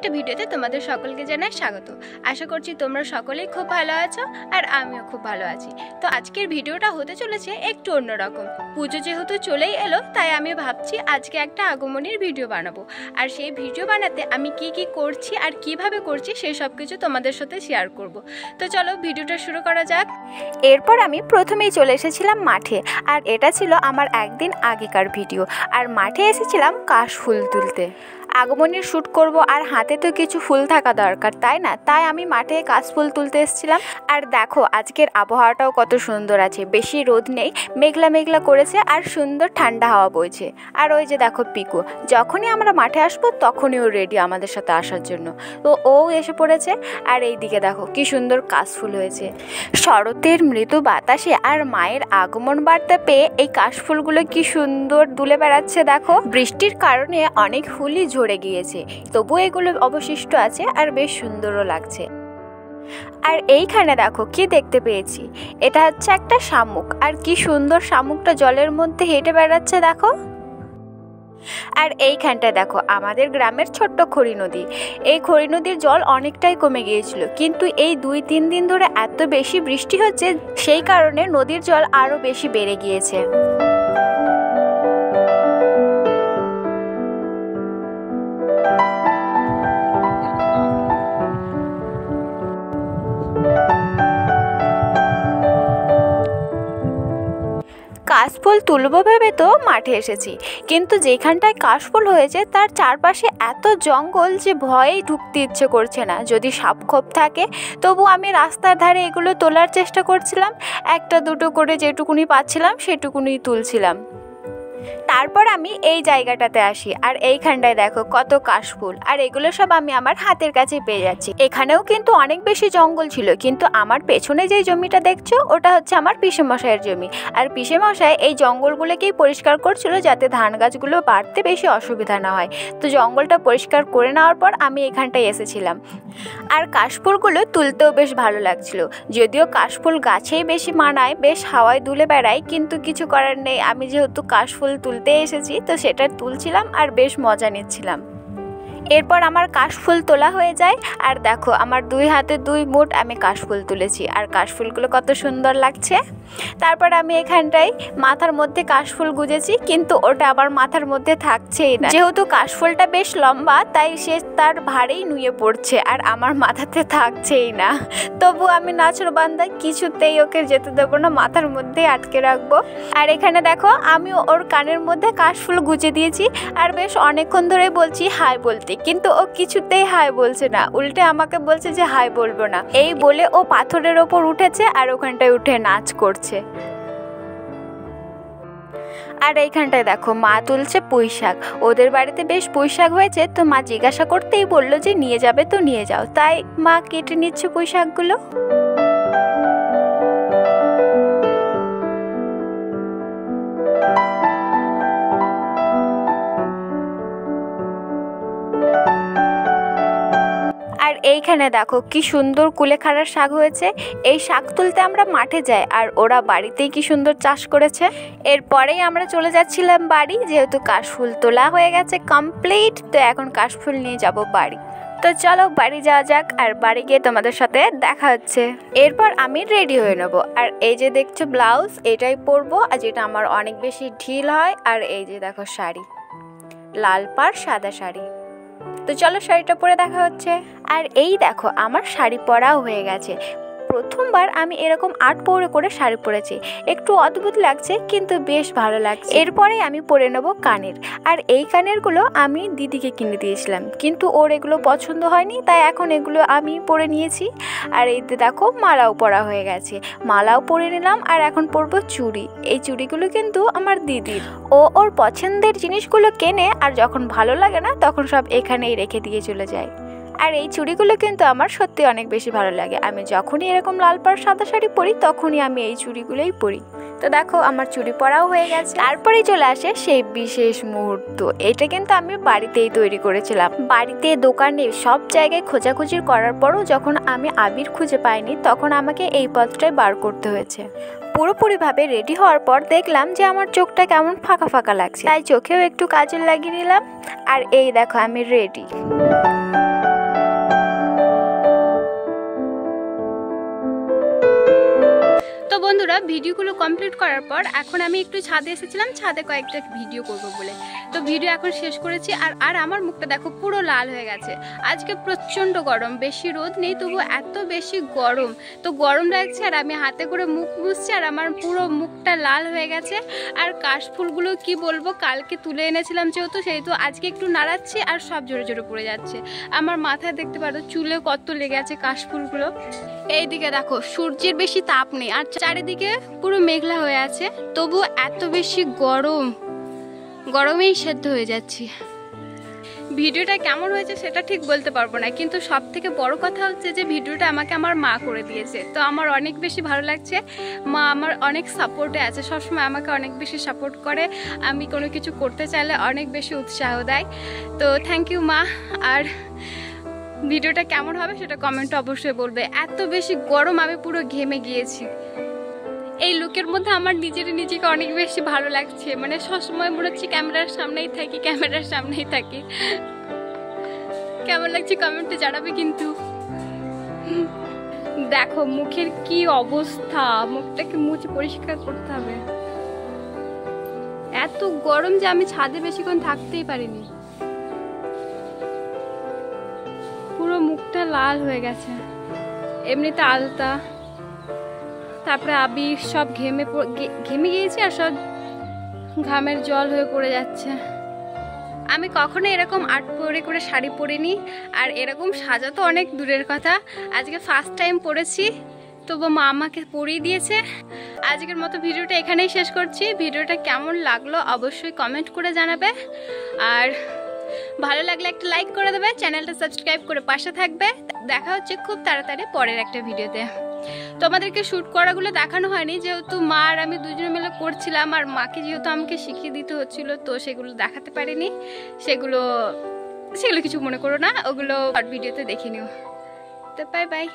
একটা ভিডিওতে তোমাদের সকলকে জানাই স্বাগত। আশা করছি তোমরা সকলেই খুব ভালো আছো আর আমিও খুব ভালো আছি। তো আজকের ভিডিওটা হতে চলেছে একটু অন্যরকম। পুজো যেহেতু চলেই এলো, তাই আমি ভাবছি আজকে একটা আগমনীর ভিডিও বানাবো। আর সেই ভিডিও বানাতে আমি কি কি করছি আর কিভাবে করছি সেই সব কিছু তোমাদের সাথে শেয়ার করব। তো চলো ভিডিওটা শুরু করা যাক। এরপর আমি প্রথমেই চলে এসেছিলাম মাঠে, আর এটা ছিল আমার একদিন আগেকার ভিডিও। আর মাঠে এসেছিলাম কাশফুল তুলতে। আগমনীর শ্যুট করব আর হাতে তো কিছু ফুল থাকা দরকার, তাই না? তাই আমি মাঠে কাশফুল তুলতে এসেছিলাম। আর দেখো আজকের আবহাওয়াটাও কত সুন্দর আছে, বেশি রোদ নেই, মেঘলা মেঘলা করেছে আর সুন্দর ঠান্ডা হাওয়া বইছে। আর ওই যে দেখো পিকু, যখনই আমরা মাঠে আসবো তখনই ও রেডি আমাদের সাথে আসার জন্য। তো ও এসে পড়েছে। আর এই দিকে দেখো কি সুন্দর কাশফুল হয়েছে। শরতের মৃদু বাতাসে আর মায়ের আগমন বার্তা পেয়ে এই কাশফুলগুলো কি সুন্দর দুলে বেড়াচ্ছে। দেখো বৃষ্টির কারণে অনেক ফুলই ঝরে গিয়েছে, তবু এগুলো অবশিষ্ট আছে আর বেশ সুন্দরও লাগছে। আর এইখানে দেখো কি দেখতে পেয়েছি, এটা হচ্ছে একটা শামুক। আর কি সুন্দর শামুকটা জলের মধ্যে হেঁটে বেড়াচ্ছে দেখো। আর এইখানটায় দেখো আমাদের গ্রামের ছোট্ট খড়ি নদী। এই খড়ি নদীর জল অনেকটাই কমে গিয়েছিল, কিন্তু এই 2-3 দিন ধরে এত বেশি বৃষ্টি হচ্ছে, সেই কারণে নদীর জল আরও বেশি বেড়ে গিয়েছে। কাশফুল তুলব ভেবে তো মাঠে এসেছি, কিন্তু যেখানটায় কাশফুল হয়েছে তার চারপাশে এত জঙ্গল যে ভয়েই ঢুকতে ইচ্ছে করছে না। যদি সাপ খোপ থাকে, তবু আমি রাস্তার ধারে এগুলো তোলার চেষ্টা করছিলাম। একটা দুটো করে যেটুকুনি পাচ্ছিলাম সেটুকুনি তুলছিলাম। তারপর আমি এই জায়গাটাতে আসি, আর এইখানটায় দেখো কত কাশফুল। আর এগুলো সব আমি আমার হাতের কাছে পেয়ে যাচ্ছি। এখানেও কিন্তু অনেক বেশি জঙ্গল ছিল, কিন্তু আমার পেছনে যেই জমিটা দেখছো ওটা হচ্ছে আমার পিসেমশাইয়ের জমি। আর পিসেমশাই এই জঙ্গলগুলোকেই পরিষ্কার করছিল, যাতে ধান গাছগুলো বাড়তে বেশি অসুবিধা না হয়। তো জঙ্গলটা পরিষ্কার করে নেওয়ার পর আমি এখানটায় এসেছিলাম। আর কাশফুলগুলো তুলতেও বেশ ভালো লাগছিল। যদিও কাশফুল গাছেই বেশি মানায়, বেশ হাওয়ায় দুলে বেড়ায়, কিন্তু কিছু করার নেই। আমি যেহেতু কাশফুল তুলতে এসেছি, তো সেটা তুলছিলাম আর বেশ মজা নিচ্ছিলাম। এরপর আমার কাশফুল তোলা হয়ে যায়। আর দেখো আমার 2 হাতে 2 মুঠ আমি কাশফুল তুলেছি, আর কাশফুলগুলো কত সুন্দর লাগছে। তারপর আমি এখানটায় মাথার মধ্যে কাশফুল গুজেছি, কিন্তু ওটা আবার মাথার মধ্যে থাকছেই না। যেহেতু কাশফুলটা বেশ লম্বা, তাই সে তার ভারেই নুয়ে পড়ছে আর আমার মাথাতে থাকছেই না। তবু আমি নাচরবান্দা, কিছুতেই ওকে যেতে দেবো না, মাথার মধ্যে আটকে রাখবো। আর এখানে দেখো আমি ওর কানের মধ্যে কাশফুল গুজে দিয়েছি, আর বেশ অনেকক্ষণ ধরেই বলছি হাই বলতে, কিন্তু ও কিছুতেই হাই বলছে না, উল্টে আমাকে বলছে যে হাই বলবো না। এই বলে ও পাথরের ওপর উঠেছে আর ওখানটায় উঠে নাচ করছে। আর এইখানটায় দেখো মা তুলছে পুঁই শাক। ওদের বাড়িতে বেশ পুঁই শাক হয়েছে, তো মা জিজ্ঞাসা করতেই বললো যে নিয়ে যাবে তো নিয়ে যাও। তাই মা কেটে নিচ্ছে পুঁই শাকগুলো। আর এইখানে দেখো কি সুন্দর কুলেখাড়ার শাক হয়েছে। এই শাক তুলতে আমরা মাঠে যাই, আর ওরা বাড়িতেই কি সুন্দর চাষ করেছে। এরপরেই আমরা চলে যাচ্ছিলাম বাড়ি, যেহেতু কাশফুল তোলা হয়ে গেছে কমপ্লিট। তো এখন কাশফুল নিয়ে যাব বাড়ি। তো চলো বাড়ি যাওয়া যাক, আর বাড়ি গিয়ে তোমাদের সাথে দেখা হচ্ছে। এরপর আমি রেডি হয়ে নেবো। আর এই যে দেখছো ব্লাউজ, এটাই পরবো, আর যেটা আমার অনেক বেশি ঢিল হয়। আর এই যে দেখো শাড়ি, লাল পাড় সাদা শাড়ি। তো চলো শাড়িটা পরে দেখা হচ্ছে। আর এই দেখো আমার শাড়ি পরাও হয়ে গেছে। প্রথমবার আমি এরকম আট পৌরে করে শাড়ি পরেছি, একটু অদ্ভুত লাগছে কিন্তু বেশ ভালো লাগছে। এরপরে আমি পরে নেবো কানের। আর এই কানেরগুলো আমি দিদিকে কিনে দিয়েছিলাম, কিন্তু ওর এগুলো পছন্দ হয়নি, তাই এখন এগুলো আমি পরে নিয়েছি। আর এই দেখো মালাও পরা হয়ে গেছে, মালাও পরে নিলাম। আর এখন পরবো চুড়ি। এই চুড়িগুলো কিন্তু আমার দিদির। ও ওর পছন্দের জিনিসগুলো কেনে, আর যখন ভালো লাগে না তখন সব এখানেই রেখে দিয়ে চলে যায়। আর এই চুড়িগুলো কিন্তু আমার সত্যি অনেক বেশি ভালো লাগে। আমি যখনই এরকম লাল পাড় সাদা শাড়ি পরি, তখনই আমি এই চুড়িগুলোই পরি। তো দেখো আমার চুড়ি পরাও হয়ে গেছে। তারপরেই চলে আসে সেই বিশেষ মুহূর্ত। এটা কিন্তু আমি বাড়িতেই তৈরি করেছিলাম। বাড়িতে, দোকানে, সব জায়গায় খোঁজাখুঁজি করার পরও যখন আমি আবির খুঁজে পাইনি, তখন আমাকে এই পথটাই বার করতে হয়েছে। পুরোপুরিভাবে রেডি হওয়ার পর দেখলাম যে আমার চোখটা কেমন ফাঁকা ফাঁকা লাগছে, তাই চোখেও একটু কাজল লাগিয়ে নিলাম। আর এই দেখো আমি রেডি। তো বন্ধুরা ভিডিওগুলো কমপ্লিট করার পর এখন আমি একটু ছাদে এসেছিলাম, ছাদে কয়েকটা ভিডিও করব বলে। তো ভিডিও এখন শেষ করেছি। আর আমার মুখটা দেখো পুরো লাল হয়ে গেছে। আজকে প্রচণ্ড গরম, বেশি রোদ নেই তবু এত বেশি গরম, তো গরম লাগছে আর আমি হাতে করে মুখ মুছছি আর আমার পুরো মুখটা লাল হয়ে গেছে। আর কাশফুলগুলো কি বলবো, কালকে তুলে এনেছিলাম সেহেতু আজকে একটু নাড়াচ্ছি আর সব জোরে জোরে পড়ে যাচ্ছে। আমার মাথায় দেখতে পারো চুলে কত লেগে আছে কাশফুলগুলো। এইদিকে দেখো সূর্যের বেশি তাপ নেই আর চারিদিকে পুরো মেঘলা হয়ে আছে, তবু এত বেশি গরম, গরমেই সেদ্ধ হয়ে যাচ্ছি। ভিডিওটা কেমন হয়েছে সেটা ঠিক বলতে পারবো না, কিন্তু সব থেকে বড় কথা হচ্ছে যে ভিডিওটা আমাকে আমার মা করে দিয়েছে, তো আমার অনেক বেশি ভালো লাগছে। মা আমার অনেক সাপোর্টে আছে, সবসময় আমাকে অনেক বেশি সাপোর্ট করে, আমি কোনো কিছু করতে চাইলে অনেক বেশি উৎসাহ দেয়। তো থ্যাংক ইউ মা। আর ভিডিওটা কেমন হবে সেটা কমেন্টে অবশ্যই বলবে। এত বেশি গরম, আমি পুরো ঘেমে গিয়েছি। এই লুকের মধ্যে আমার নিজেকে অনেক বেশি ভালো লাগছে, মানে সবসময় মনে হচ্ছে ক্যামেরার সামনেই থাকি। কেমন লাগছে কমেন্টে জানাবে কিন্তু। দেখো মুখের কি অবস্থা, মুখটাকে মুছে পরিষ্কার করতে হবে। এত গরম যে আমি ছাদে বেশিক্ষণ থাকতেই পারিনি, পুরো মুখটা লাল হয়ে গেছে। এমনিতে আলতা, তারপরে আবির সব ঘেমে গিয়েছি আর সব ঘামের জল হয়ে পড়ে যাচ্ছে। আমি কখনো এরকম আর্ট করে শাড়ি পরিনি, আর এরকম সাজা তো অনেক দূরের কথা, আজকে ফার্স্ট টাইম পরেছি, তবু মা আমাকে পরিয়ে দিয়েছে। আজকের মতো ভিডিওটা এখানেই শেষ করছি। ভিডিওটা কেমন লাগলো অবশ্যই কমেন্ট করে জানাবে, আর ভালো লাগলে একটা লাইক করে দেবে, চ্যানেলটা সাবস্ক্রাইব করে পাশে থাকবে। দেখা হচ্ছে খুব তাড়াতাড়ি পরের একটা ভিডিওতে। তোমাদেরকে শ্যুট করাগুলো দেখানো হয়নি, যেহেতু মা আর আমি দুজনে মিলে করছিলাম, আর মাকে যেহেতু আমাকে শিখিয়ে দিতে হচ্ছিল, তো সেগুলো দেখাতে পারিনি। সেগুলো কিছু মনে করো না, ওগুলো ভিডিওতে দেখে নিও। তো বাই বাই।